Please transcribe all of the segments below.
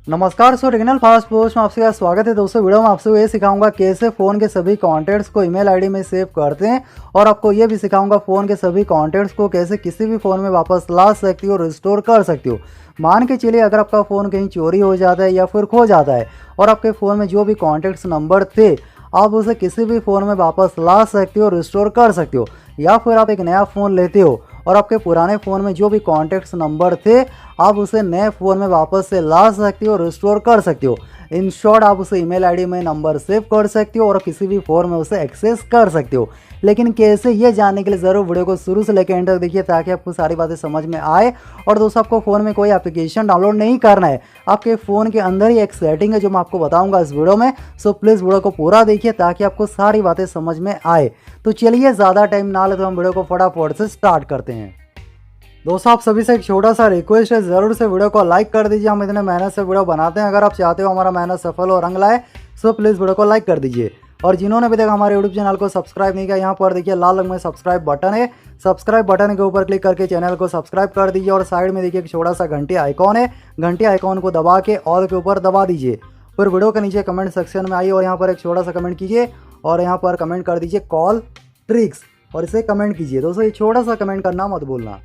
नमस्कार टेक्निकल फर्स्टपोस्ट में आपसे स्वागत है दोस्तों। वीडियो में आपसे ये सिखाऊंगा कैसे फ़ोन के सभी कॉन्टैक्ट्स को ईमेल आईडी में सेव करते हैं और आपको ये भी सिखाऊंगा फ़ोन के सभी कॉन्टैक्ट्स को कैसे किसी भी फ़ोन में वापस ला सकती हो, रिस्टोर कर सकती हो। मान के चलिए अगर आपका फ़ोन कहीं चोरी हो जाता है या फिर खो जाता है और आपके फ़ोन में जो भी कॉन्टैक्ट्स नंबर थे आप उसे किसी भी फ़ोन में वापस ला सकते हो, रिस्टोर कर सकते हो। या फिर आप एक नया फ़ोन लेते हो और आपके पुराने फ़ोन में जो भी कॉन्टैक्ट्स नंबर थे आप उसे नए फ़ोन में वापस से ला सकते हो, रिस्टोर कर सकते हो। इन शॉर्ट आप उसे ईमेल आईडी में नंबर सेव कर सकते हो और किसी भी फ़ोन में उसे एक्सेस कर सकते हो। लेकिन कैसे, ये जानने के लिए ज़रूर वीडियो को शुरू से लेकर एंड तक देखिए ताकि आपको सारी बातें समझ में आए। और दोस्तों, आपको फ़ोन में कोई एप्लीकेशन डाउनलोड नहीं करना है, आपके फ़ोन के अंदर ही एक सेटिंग है जो मैं आपको बताऊंगा इस वीडियो में। सो प्लीज़ वीडियो को पूरा देखिए ताकि आपको सारी बातें समझ में आए। तो चलिए ज़्यादा टाइम ना ले तो हम वीडियो को फटाफट से स्टार्ट करते हैं। दोस्तों, आप सभी से एक छोटा सा रिक्वेस्ट है, ज़रूर से वीडियो को लाइक कर दीजिए। हम इतने मेहनत से वीडियो बनाते हैं, अगर आप चाहते हो हमारा मेहनत सफल और रंग लाए सो प्लीज़ वीडियो को लाइक कर दीजिए। और जिन्होंने अभी तक हमारे यूट्यूब चैनल को सब्सक्राइब नहीं किया, यहाँ पर देखिए लाल रंग में सब्सक्राइब बटन है, सब्सक्राइब बटन के ऊपर क्लिक करके चैनल को सब्सक्राइब कर दीजिए। और साइड में देखिए एक छोटा सा घंटी आइकॉन है, घंटी आइकॉन को दबा के ऑल के ऊपर दबा दीजिए। फिर वीडियो के नीचे कमेंट सेक्शन में आइए और यहाँ पर एक छोटा सा कमेंट कीजिए और यहाँ पर कमेंट कर दीजिए कॉल ट्रिक्स और इसे कमेंट कीजिए। दोस्तों, ये छोटा सा कमेंट करना मत भूलना।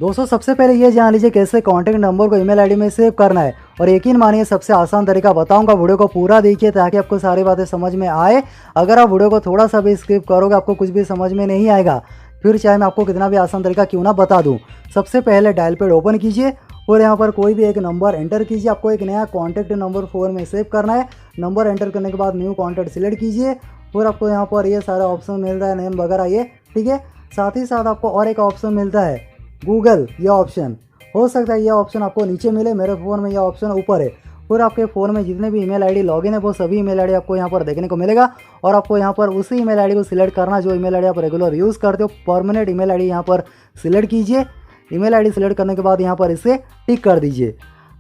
दोस्तों, सबसे पहले ये जान लीजिए कैसे कॉन्टैक्ट नंबर को ईमेल आईडी में सेव करना है। और यकीन मानिए सबसे आसान तरीका बताऊंगा, वीडियो को पूरा देखिए ताकि आपको सारी बातें समझ में आए। अगर आप वीडियो को थोड़ा सा भी स्किप करोगे आपको कुछ भी समझ में नहीं आएगा, फिर चाहे मैं आपको कितना भी आसान तरीका क्यों ना बता दूँ। सबसे पहले डायल पैड ओपन कीजिए और यहाँ पर कोई भी एक नंबर एंटर कीजिए। आपको एक नया कॉन्टैक्ट नंबर फ़ोन में सेव करना है। नंबर एंटर करने के बाद न्यू कॉन्टैक्ट सिलेक्ट कीजिए। फिर आपको यहाँ पर ये सारा ऑप्शन मिल रहा है, नेम वगैरह ये, ठीक है। साथ ही साथ आपको और एक ऑप्शन मिलता है गूगल, ये ऑप्शन हो सकता है ये ऑप्शन आपको नीचे मिले, मेरे फ़ोन में यह ऑप्शन ऊपर है। फिर आपके फ़ोन में जितने भी ईमेल आईडी लॉगिन है वो सभी ईमेल आईडी आपको यहाँ पर देखने को मिलेगा और आपको यहाँ पर उसी ईमेल आईडी को सिलेक्ट करना जो ईमेल आईडी आप रेगुलर यूज़ करते हो। परमानेंट ईमेल आईडी यहाँ पर सिलेक्ट कीजिए। ईमेल आईडी सिलेक्ट करने के बाद यहाँ पर इसे टिक कर दीजिए।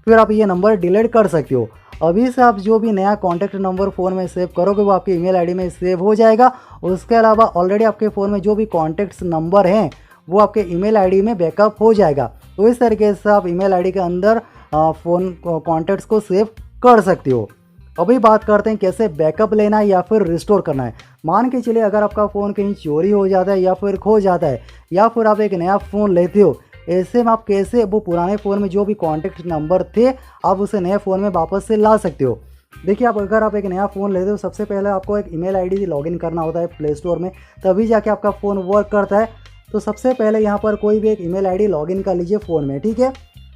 फिर आप ये नंबर डिलीट कर सकते हो। अभी से आप जो भी नया कॉन्टैक्ट नंबर फ़ोन में सेव करोगे वो आपकी ईमेल आईडी में सेव हो जाएगा। उसके अलावा ऑलरेडी आपके फ़ोन में जो भी कॉन्टैक्ट्स नंबर हैं वो आपके ईमेल आईडी में बैकअप हो जाएगा। तो इस तरीके से आप ईमेल आईडी के अंदर फ़ोन कॉन्टैक्ट्स को सेव कर सकते हो। अभी बात करते हैं कैसे बैकअप लेना है या फिर रिस्टोर करना है। मान के चलिए अगर आपका फ़ोन कहीं चोरी हो जाता है या फिर खो जाता है या फिर आप एक नया फ़ोन लेते हो, ऐसे में आप कैसे वो पुराने फ़ोन में जो भी कॉन्टैक्ट नंबर थे आप उसे नए फ़ोन में वापस से ला सकते हो। देखिए, अगर आप एक नया फ़ोन लेते हो सबसे पहले आपको एक ईमेल आईडी लॉगिन करना होता है प्ले स्टोर में, तभी जाके आपका फ़ोन वर्क करता है। तो सबसे पहले यहाँ पर कोई भी एक ईमेल आईडी लॉगिन कर लीजिए फ़ोन में, ठीक है।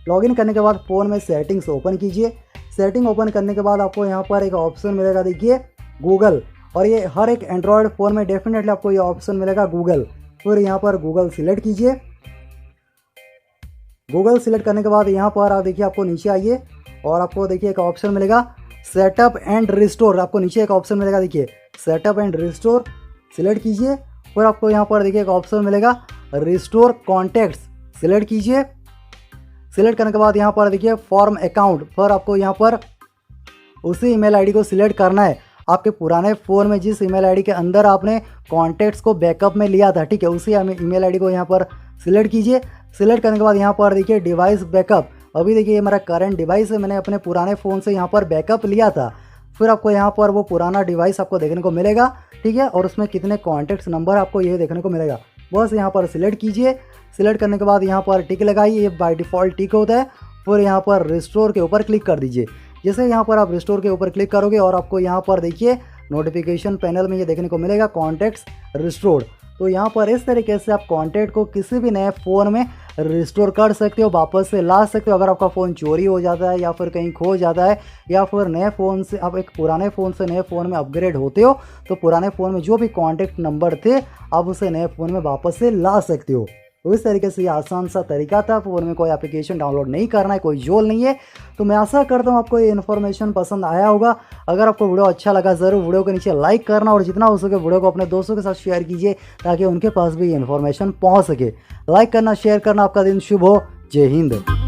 लॉगिन करने के बाद फ़ोन में सेटिंग्स ओपन कीजिए। सेटिंग ओपन करने के बाद आपको यहाँ पर एक ऑप्शन मिलेगा, देखिए गूगल, और ये हर एक एंड्रॉयड फ़ोन में डेफिनेटली आपको ये ऑप्शन मिलेगा गूगल। फिर यहाँ पर गूगल सिलेक्ट कीजिए। गूगल सिलेक्ट करने के बाद यहाँ पर आप देखिए आपको नीचे आइए और आपको देखिए एक ऑप्शन मिलेगा सेटअप एंड रिस्टोर। आपको नीचे एक ऑप्शन मिलेगा, देखिए सेटअप एंड रिस्टोर, सिलेक्ट कीजिए। फिर आपको यहाँ पर देखिए एक ऑप्शन मिलेगा रिस्टोर कॉन्टैक्ट्स, सिलेक्ट कीजिए। सिलेक्ट करने के बाद यहाँ पर देखिए फॉर्म अकाउंट, फिर आपको यहाँ पर उसी ईमेल आईडी को सिलेक्ट करना है आपके पुराने फ़ोन में जिस ईमेल आईडी के अंदर आपने कॉन्टैक्ट्स को बैकअप में लिया था, ठीक है। उसी ईमेल आईडी को यहाँ पर सिलेक्ट कीजिए। सिलेक्ट करने के बाद यहाँ पर देखिए डिवाइस बैकअप, अभी देखिए ये मेरा करंट डिवाइस है, मैंने अपने पुराने फ़ोन से यहाँ पर बैकअप लिया था। फिर आपको यहाँ पर वो पुराना डिवाइस आपको देखने को मिलेगा, ठीक है, और उसमें कितने कॉन्टैक्ट्स नंबर आपको ये देखने को मिलेगा। बस यहाँ पर सिलेक्ट कीजिए। सिलेक्ट करने के बाद यहाँ पर टिक लगाइए, ये बाय डिफ़ॉल्ट टिक होता है। फिर यहाँ पर रिस्टोर के ऊपर क्लिक कर दीजिए। जैसे यहाँ पर आप रिस्टोर के ऊपर क्लिक करोगे और आपको यहाँ पर देखिए नोटिफिकेशन पैनल में ये देखने को मिलेगा कॉन्टैक्ट्स रिस्टोर्ड। तो यहाँ पर इस तरीके से आप कॉन्टैक्ट को किसी भी नए फ़ोन में रिस्टोर कर सकते हो, वापस से ला सकते हो। अगर आपका फ़ोन चोरी हो जाता है या फिर कहीं खो जाता है या फिर नए फ़ोन से आप एक पुराने फ़ोन से नए फ़ोन में अपग्रेड होते हो तो पुराने फ़ोन में जो भी कॉन्टैक्ट नंबर थे आप उसे नए फ़ोन में वापस से ला सकते हो। तो इस तरीके से ये आसान सा तरीका था। फ़ोन में कोई एप्लीकेशन डाउनलोड नहीं करना है, कोई जोल नहीं है। तो मैं आशा करता हूँ आपको ये इन्फॉर्मेशन पसंद आया होगा। अगर आपको वीडियो अच्छा लगा ज़रूर वीडियो के नीचे लाइक करना और जितना हो सके वीडियो को अपने दोस्तों के साथ शेयर कीजिए ताकि उनके पास भी ये इन्फॉर्मेशन पहुँच सके। लाइक करना, शेयर करना। आपका दिन शुभ हो। जय हिंद।